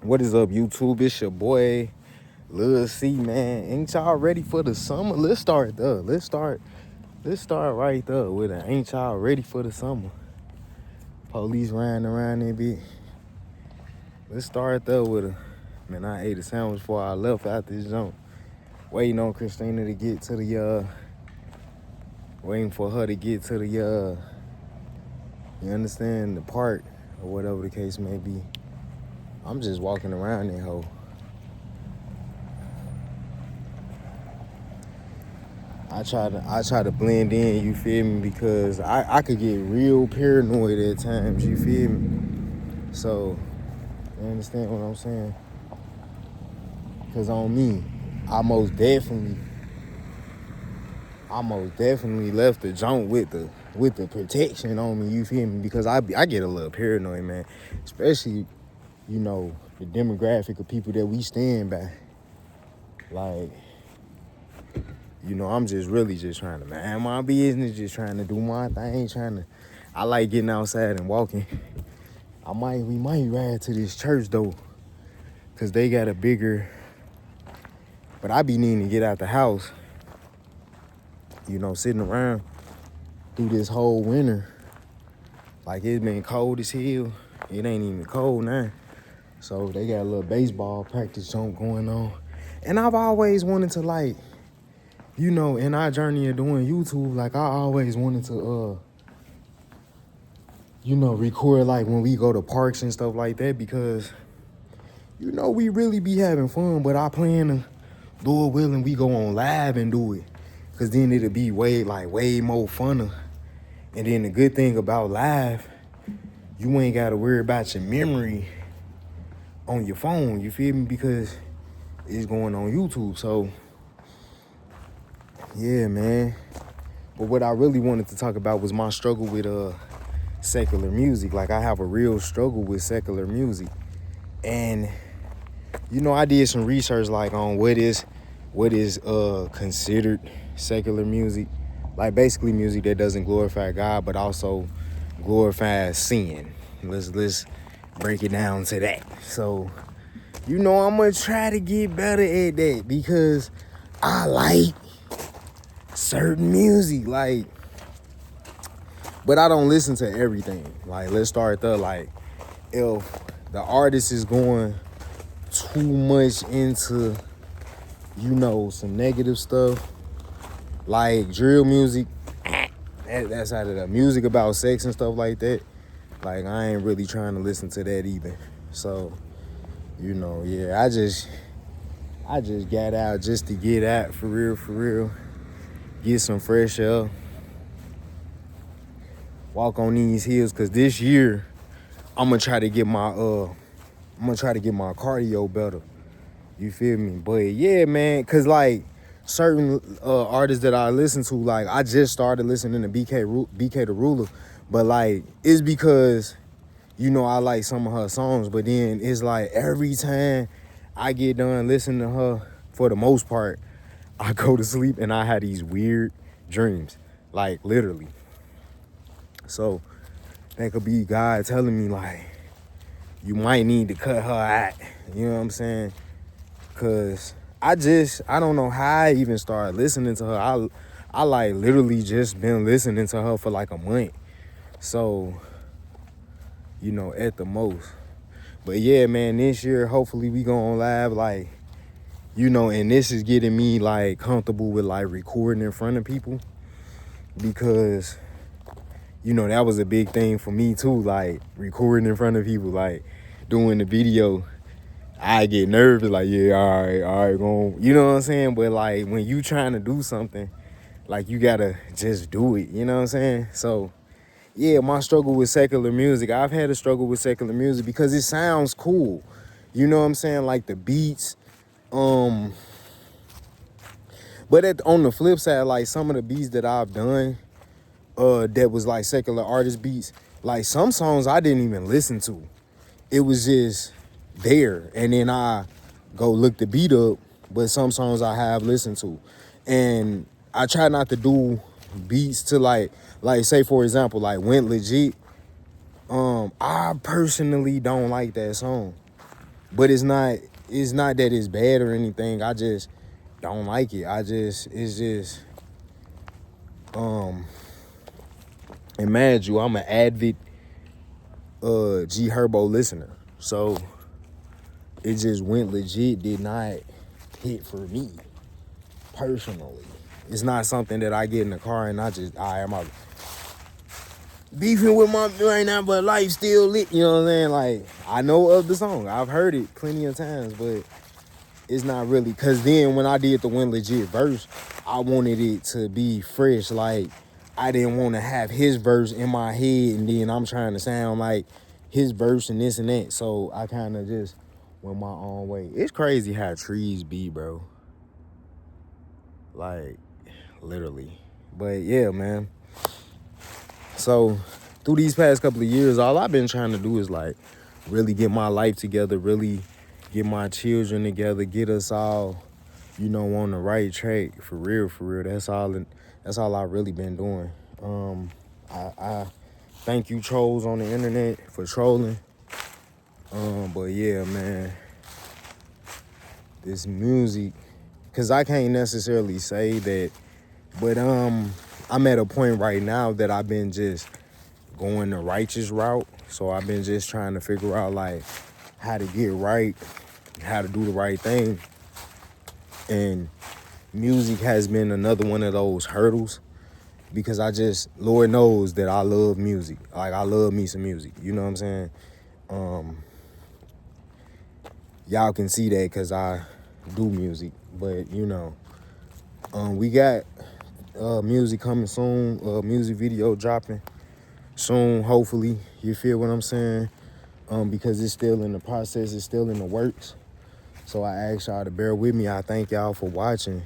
What is up, YouTube? It's your boy, Lil C, man. Ain't y'all ready for the summer? Let's start there. Let's start right there with it. Ain't y'all ready for the summer? Police riding around that bit. Let's start there with it. Man, I ate a sandwich before I left out this jump. Waiting on Christina to get to the, waiting for her to get to the, you understand, the park or whatever the case may be. I'm just walking around that hoe. I try to blend in, you feel me, because I could get real paranoid at times, you feel me? So, you understand what I'm saying? Because on me, I most definitely left the jump with the protection on me, you feel me? Because I get a little paranoid, man. Especially, you know, the demographic of people that we stand by. Like, you know, I'm just really just trying to mind my business, just trying to do my thing, I like getting outside and walking. We might ride to this church though, cause they got a bigger, but I be needing to get out the house. You know, sitting around through this whole winter. Like, it's been cold as hell. It ain't even cold now. So they got a little baseball practice jump going on. And I've always wanted to, like, you know, in our journey of doing YouTube, like, I always wanted to, you know, record, like, when we go to parks and stuff like that, because, you know, we really be having fun, but I plan to, Lord willing, we go on live and do it, because then it'll be way more funner. And then the good thing about live, you ain't got to worry about your memory on your phone, you feel me, because it's going on YouTube. So, yeah, man. But what I really wanted to talk about was my struggle with secular music. Like, I have a real struggle with secular music. And, you know, I did some research, like, on what is considered secular music. Like, basically music that doesn't glorify God, but also glorifies sin. Let's break it down to that. So, you know, I'm gonna try to get better at that, because I like certain music, like, but I don't listen to everything. Like, let's start there. Like, if the artist is going too much into, you know, some negative stuff, like drill music, that's out of the music about sex and stuff like that. Like, I ain't really trying to listen to that either. So, you know, yeah, I just got out just to get out, for real. Get some fresh air. Walk on these hills, cause this year I'm gonna try to get my cardio better. You feel me? But yeah, man, cause like certain artists that I listen to, like, I just started listening to BK the Ruler, but like, it's because, you know, I like some of her songs, but then it's like every time I get done listening to her, for the most part, I go to sleep and I have these weird dreams, like, literally. So that could be God telling me, like, you might need to cut her out. You know what I'm saying? Cause I don't know how I even started listening to her. I like literally just been listening to her for like a month. So, you know, at the most. But yeah, man, this year, hopefully we go on live, like, you know, and this is getting me like comfortable with like recording in front of people, because, you know, that was a big thing for me too, like recording in front of people, like doing the video. I get nervous, like, yeah, all right, going, you know what I'm saying? But like, when you trying to do something, like, you gotta just do it, you know what I'm saying? So, yeah, my struggle with secular music, I've had a struggle with secular music because it sounds cool. You know what I'm saying? Like the beats. But on the flip side, like some of the beats that I've done, that was like secular artist beats, like some songs I didn't even listen to. It was just there, and then I go look the beat up, but some songs I have listened to. And I try not to do beats to like say, for example, like Went Legit. I personally don't like that song. But it's not that it's bad or anything. I just don't like it. It's just and mad you, I'm an avid G Herbo listener. So it just went legit, did not hit for me personally. It's not something that I get in the car and I'm out beefing with my right now, but life still lit. You know what I'm saying? Like, I know of the song. I've heard it plenty of times, but it's not really. Cause then when I did the Win Legit verse, I wanted it to be fresh. Like, I didn't want to have his verse in my head and then I'm trying to sound like his verse and this and that. So I kind of just went my own way. It's crazy how trees be, bro. Like, literally. But yeah, man. So through these past couple of years, all I've been trying to do is like really get my life together, really get my children together, get us all, on the right track. For real, for real. That's all I've really been doing. I thank you trolls on the internet for trolling. But yeah, man, this music, cause I can't necessarily say that, but I'm at a point right now that I've been just going the righteous route. So I've been just trying to figure out like how to get right, how to do the right thing. And music has been another one of those hurdles because Lord knows that I love music. Like, I love me some music. You know what I'm saying? Y'all can see that because I do music. But, we got music coming soon, music video dropping soon, hopefully. You feel what I'm saying? Because it's still in the process, it's still in the works. So I ask y'all to bear with me. I thank y'all for watching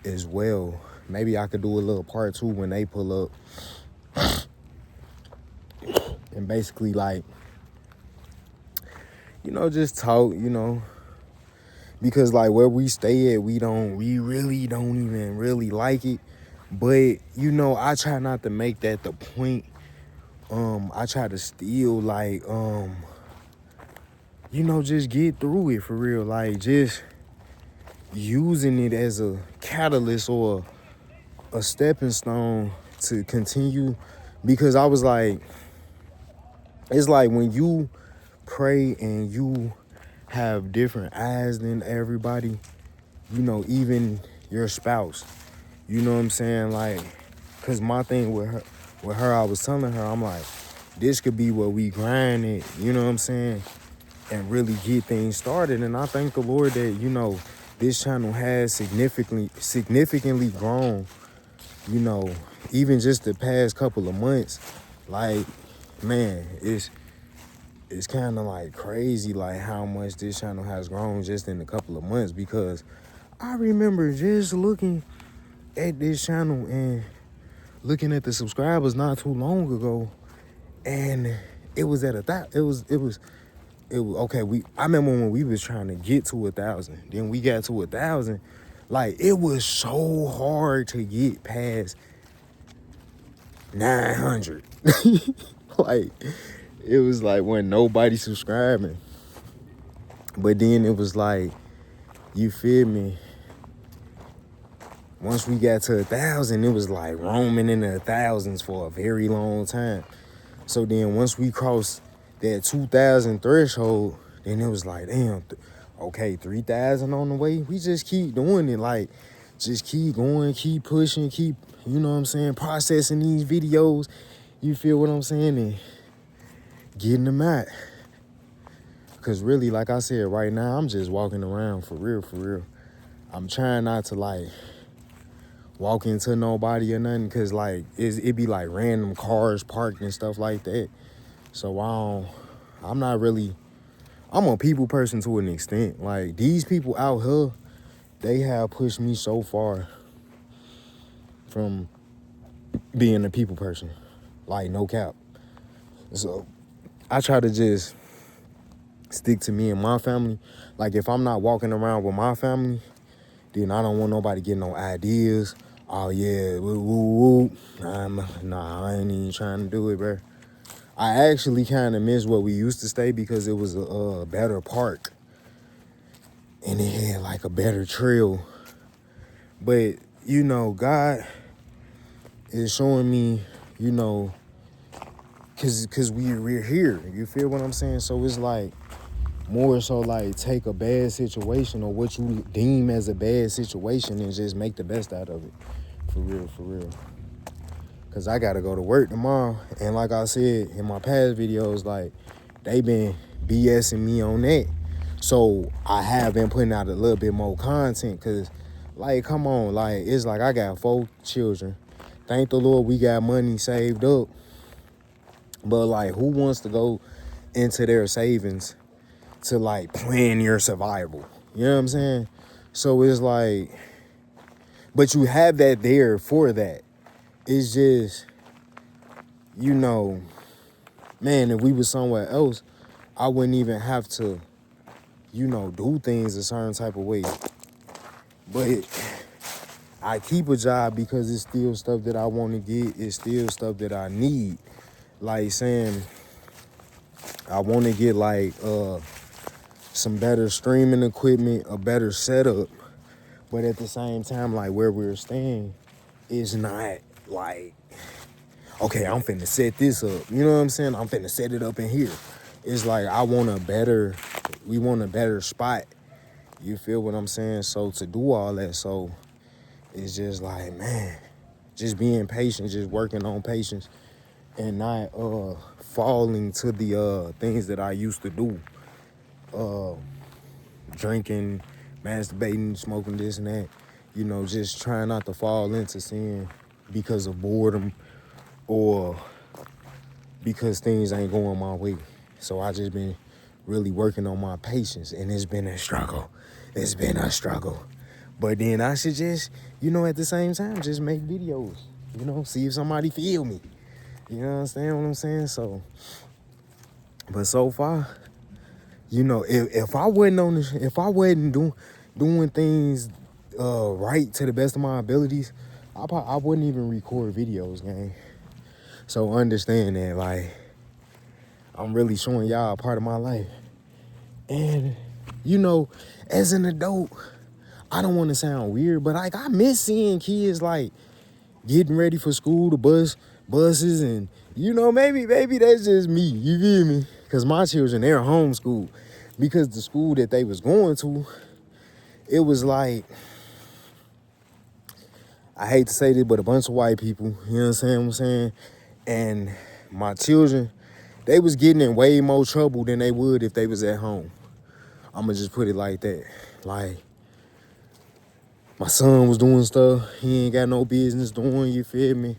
as well. Maybe I could do a little part 2 when they pull up. And basically, like, just talk, because like where we stay at, we really don't even really like it. But, I try not to make that the point. I try to still like, just get through it for real. Like, just using it as a catalyst or a stepping stone to continue. Because I was like, it's like when you pray and you have different eyes than everybody, even your spouse, you know what I'm saying? Like, cause my thing with her, I was telling her, I'm like, this could be where we grind it, you know what I'm saying? And really get things started. And I thank the Lord that, this channel has significantly grown, even just the past couple of months. Like, man, it's kind of like crazy, like how much this channel has grown just in a couple of months. Because I remember just looking at this channel and looking at the subscribers not too long ago, and it was at I remember when we was trying to get to 1,000, then we got to 1,000. Like, it was so hard to get past 900. Like, it was like when nobody subscribing. But then it was like, you feel me? Once we got to 1,000, it was like roaming in the thousands for a very long time. So then once we crossed that 2,000 threshold, then it was like, damn, okay, 3,000 on the way. We just keep doing it. Like, just keep going, keep pushing, keep, processing these videos. You feel what I'm saying? And getting them out. Because really, like I said, right now, I'm just walking around for real, for real. I'm trying not to, like, walk into nobody or nothing, because, like, it be, like, random cars parked and stuff like that. So, I'm not really, I'm a people person to an extent. Like, these people out here, they have pushed me so far from being a people person. Like, no cap. So, I try to just stick to me and my family. Like, if I'm not walking around with my family, then I don't want nobody getting no ideas. Oh, yeah, woo, woo, woo. Nah, I ain't even trying to do it, bro. I actually kind of miss where we used to stay because it was a better park. and it had like a better trail. But, you know, God is showing me, you know, cause we're here. You feel what I'm saying? So it's like more so like take a bad situation or what you deem as a bad situation and just make the best out of it. For real, for real. Cause I gotta go to work tomorrow. And like I said in my past videos, like they been BSing me on that. So I have been putting out a little bit more content cause like, come on, like it's like I got 4 children. Thank the Lord we got money saved up. But like who wants to go into their savings to like plan your survival? You know what I'm saying? So it's like, but you have that there for that. It's just, you know, man, if we was somewhere else, I wouldn't even have to, you know, do things a certain type of way. But I keep a job because it's still stuff that I want to get. It's still stuff that I need. Like saying, I want to get like some better streaming equipment, a better setup. But at the same time, like where we're staying is not like, okay, I'm finna set this up. You know what I'm saying? I'm finna set it up in here. It's like we want a better spot. You feel what I'm saying? So to do all that, so it's just like, man, just being patient, just working on patience and not falling to the things that I used to do. Drinking, masturbating, smoking this and that. You know, just trying not to fall into sin because of boredom or because things ain't going my way. So I just been really working on my patience, and it's been a struggle. It's been a struggle. But then I should just, you know, at the same time, just make videos, you know, see if somebody feel me. You understand what I'm saying? So, but so far, you know, if I wasn't on this, if I wasn't doing things right to the best of my abilities, I wouldn't even record videos, gang. So understand that, like, I'm really showing y'all a part of my life. And, you know, as an adult, I don't want to sound weird, but like I miss seeing kids like getting ready for school, the buses, and you know, maybe that's just me. You feel me? Cause my children, they're homeschooled. Because the school that they was going to, it was like, I hate to say this, but a bunch of white people, you know what I'm saying? And my children, they was getting in way more trouble than they would if they was at home. I'ma just put it like that. Like, my son was doing stuff he ain't got no business doing, you feel me?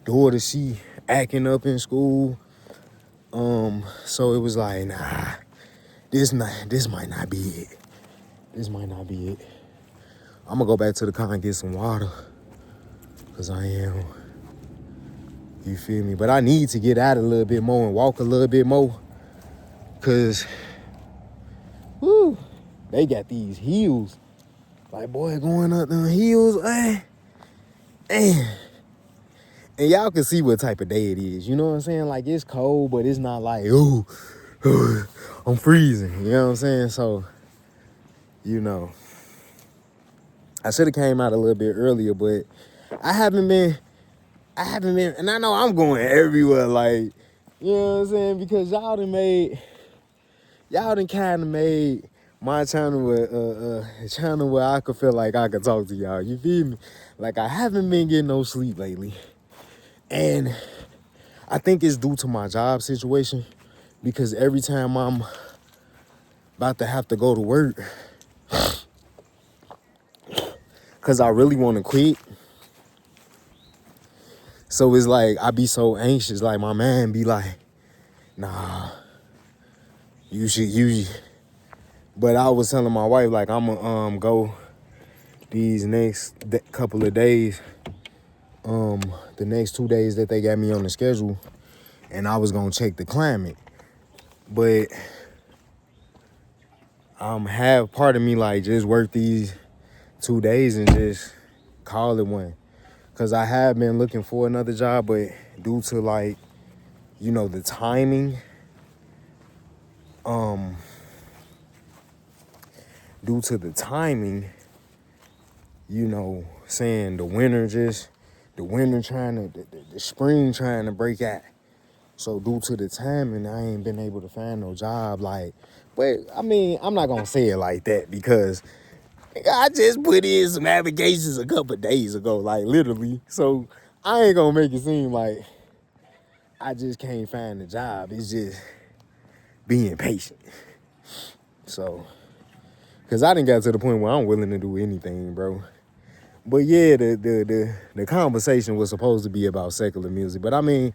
Daughter, she acting up in school. So it was like, nah, this might not be it. This might not be it. I'm gonna go back to the car and get some water. Cause I am, you feel me? But I need to get out a little bit more and walk a little bit more. Cause, whoo, they got these hills. Like, boy, going up them hills, man. And y'all can see what type of day it is. You know what I'm saying? Like, it's cold, but it's not like, ooh, I'm freezing. You know what I'm saying? So, you know, I should have came out a little bit earlier, but I haven't been, and I know I'm going everywhere, like, you know what I'm saying? Because y'all done kind of made my channel a channel where I could feel like I could talk to y'all. You feel me? Like, I haven't been getting no sleep lately. And I think it's due to my job situation, because every time I'm about to have to go to work, because I really want to quit. So it's like, I be so anxious. Like, my man be like, nah, you should. But I was telling my wife, like, I'm gonna go these next couple of days, the next 2 days that they got me on the schedule, and I was gonna check the climate. But have part of me like, just work these 2 days and just call it one. Cause I have been looking for another job, but due to, like, you know, the timing, due to the timing, you know, saying the winter trying to, the spring trying to break out. So due to the timing, I ain't been able to find no job. Like, but I mean, I'm not gonna say it like that because I just put in some applications a couple days ago, like literally. So I ain't gonna make it seem like I just can't find a job. It's just being patient. So, cause I done got to the point where I'm willing to do anything, bro. But yeah, the conversation was supposed to be about secular music. But I mean,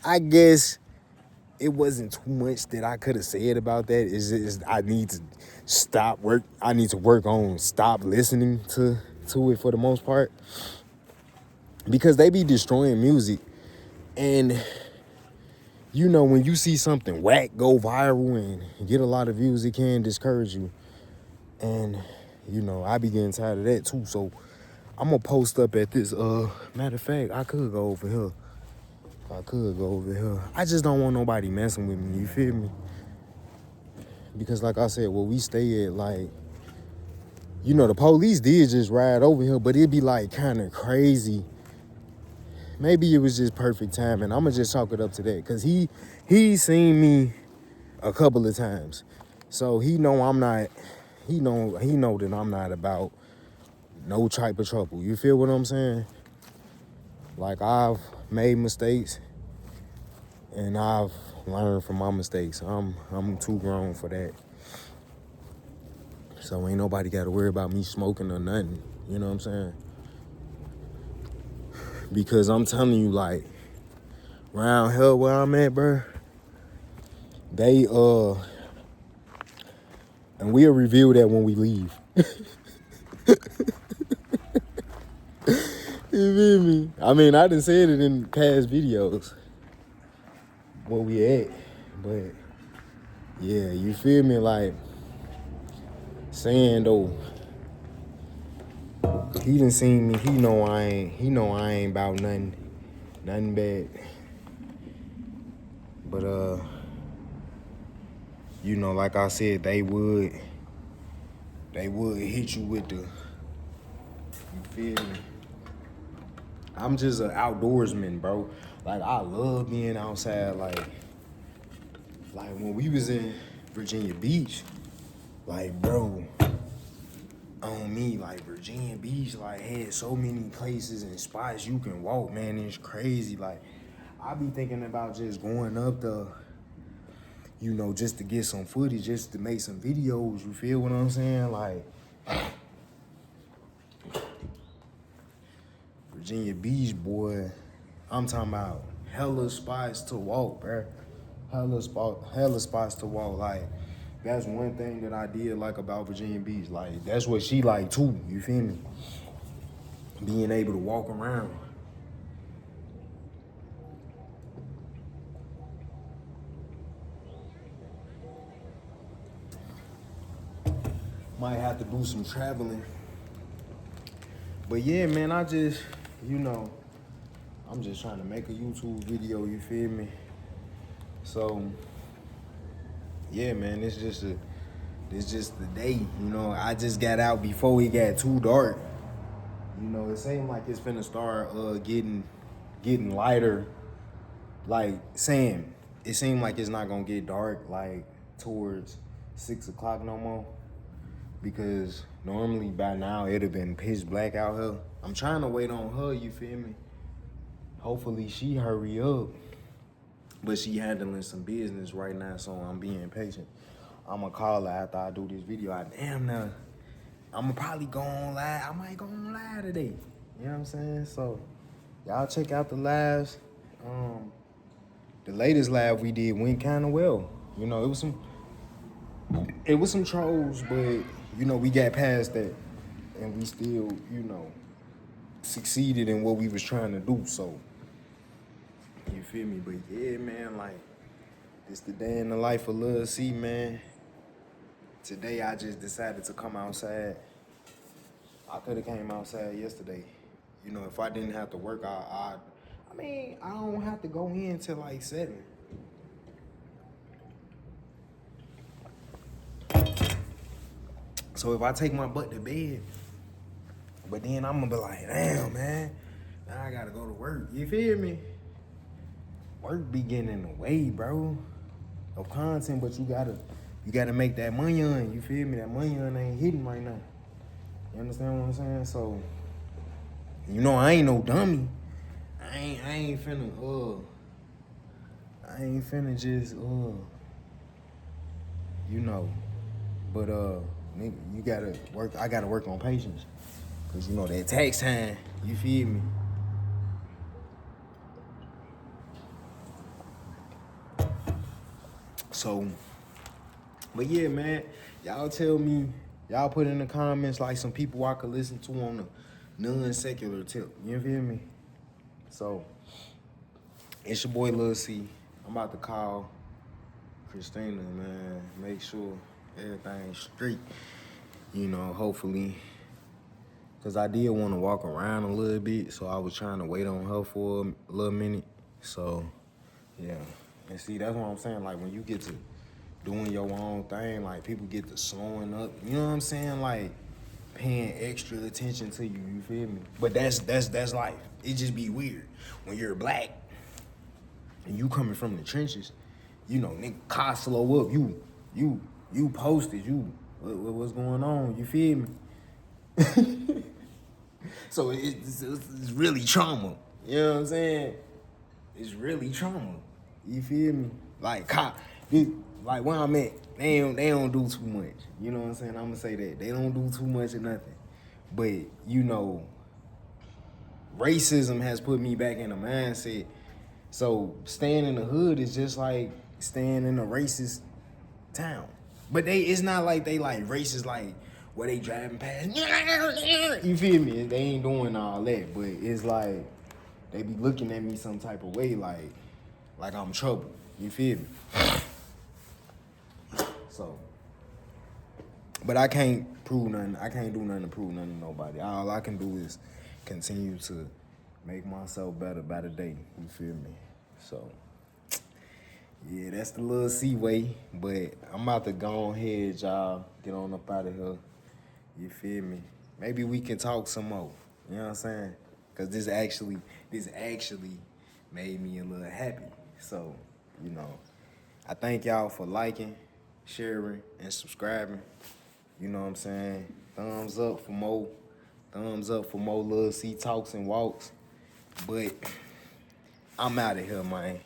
I guess it wasn't too much that I could have said about that. It's just I need to I need to work on stop listening to it for the most part. Because they be destroying music. And you know, when you see something whack go viral and get a lot of views, it can discourage you. And, you know, I be getting tired of that too. So I'm gonna post up at this. Matter of fact, I could go over here. I just don't want nobody messing with me, you feel me? Because like I said, where we stay at, like, you know, the police did just ride over here, but it'd be like kind of crazy. Maybe it was just perfect timing. I'ma just chalk it up to that. Cause he seen me a couple of times. So he know that I'm not about no type of trouble. You feel what I'm saying? Like, I've made mistakes and I've learned from my mistakes. I'm too grown for that. So ain't nobody got to worry about me smoking or nothing. You know what I'm saying? Because I'm telling you, like, around here where I'm at, bro, they and we'll reveal that when we leave. You feel me? I mean, I done said it in past videos where we at, but yeah, you feel me? Like, saying though, he done seen me. He know I ain't about nothing bad. But you know, like I said, they would hit you with the, you feel me? I'm just an outdoorsman, bro. Like, I love being outside. Like when we was in Virginia Beach, like, bro, on me, like, Virginia Beach, like, had so many places and spots you can walk, man. It's crazy. Like, I be thinking about just going up the, you know, just to get some footage, just to make some videos. You feel what I'm saying? Like, Virginia Beach, boy, I'm talking about hella spots to walk, bro. Hella spots to walk. Like, that's one thing that I did like about Virginia Beach. Like, that's what she like too. You feel me? Being able to walk around. Might have to do some traveling. But yeah, man, I just, you know, I'm just trying to make a YouTube video, you feel me? So, yeah, man, it's just the day, you know. I just got out before it got too dark. You know, it seemed like it's finna start getting lighter. Like, saying, it seemed like it's not gonna get dark like towards 6 o'clock no more. Because normally by now it'd have been pitch black out here. I'm trying to wait on her, you feel me? Hopefully she hurry up. But she handling some business right now, so I'm being patient. I'ma call her after I do this video. I'ma probably go on live. I might go on live today. You know what I'm saying? So y'all check out the lives. The latest live we did went kind of well. You know, it was some trolls, but you know, we got past that, and we still, you know, succeeded in what we was trying to do. So you feel me? But yeah, man, like, this the day in the life of Lil C, man. Today I just decided to come outside. I could have came outside yesterday. You know, if I didn't have to work, I mean, I don't have to go in till like 7. So if I take my butt to bed, but then I'm gonna be like, damn, man, now I gotta go to work. You feel me? Work be getting in the way, bro, of content, but you gotta make that money on. You feel me? That money on ain't hitting right now. You understand what I'm saying? So, you know, I ain't no dummy. I ain't finna just you know, but nigga, you gotta work. I gotta work on patience, cause you know that tax time. You feel me? So, but yeah, man, y'all tell me, y'all put in the comments like some people I could listen to on the non-secular tip. You feel me? So, it's your boy Lil C. I'm about to call Christina, man. Make sure everything's straight. You know, hopefully. Cause I did want to walk around a little bit, so I was trying to wait on her for a little minute. So, yeah. And see, that's what I'm saying. Like when you get to doing your own thing, like people get to slowing up. You know what I'm saying? Like paying extra attention to you. You feel me? But that's life. It just be weird when you're black and you coming from the trenches. You know, nigga, car slow up. You posted. What's going on? You feel me? So it's really trauma. You know what I'm saying? It's really trauma. You feel me? Like like where I'm at, they don't do too much. You know what I'm saying? I'm gonna say that. They don't do too much of nothing. But you know, racism has put me back in a mindset. So staying in the hood is just like staying in a racist town. But it's not like they like racist like where they driving past. You feel me? They ain't doing all that, but it's like they be looking at me some type of way like I'm trouble. You feel me? So, but I can't prove nothing. I can't do nothing to prove nothing to nobody. All I can do is continue to make myself better by the day. You feel me? So, yeah, that's the Lil C way. But I'm about to go ahead, y'all. Get on up out of here. You feel me? Maybe we can talk some more. You know what I'm saying? Cause this actually made me a little happy. So, you know, I thank y'all for liking, sharing, and subscribing. You know what I'm saying? Thumbs up for more. Thumbs up for more Lil C talks and walks. But I'm out of here, man.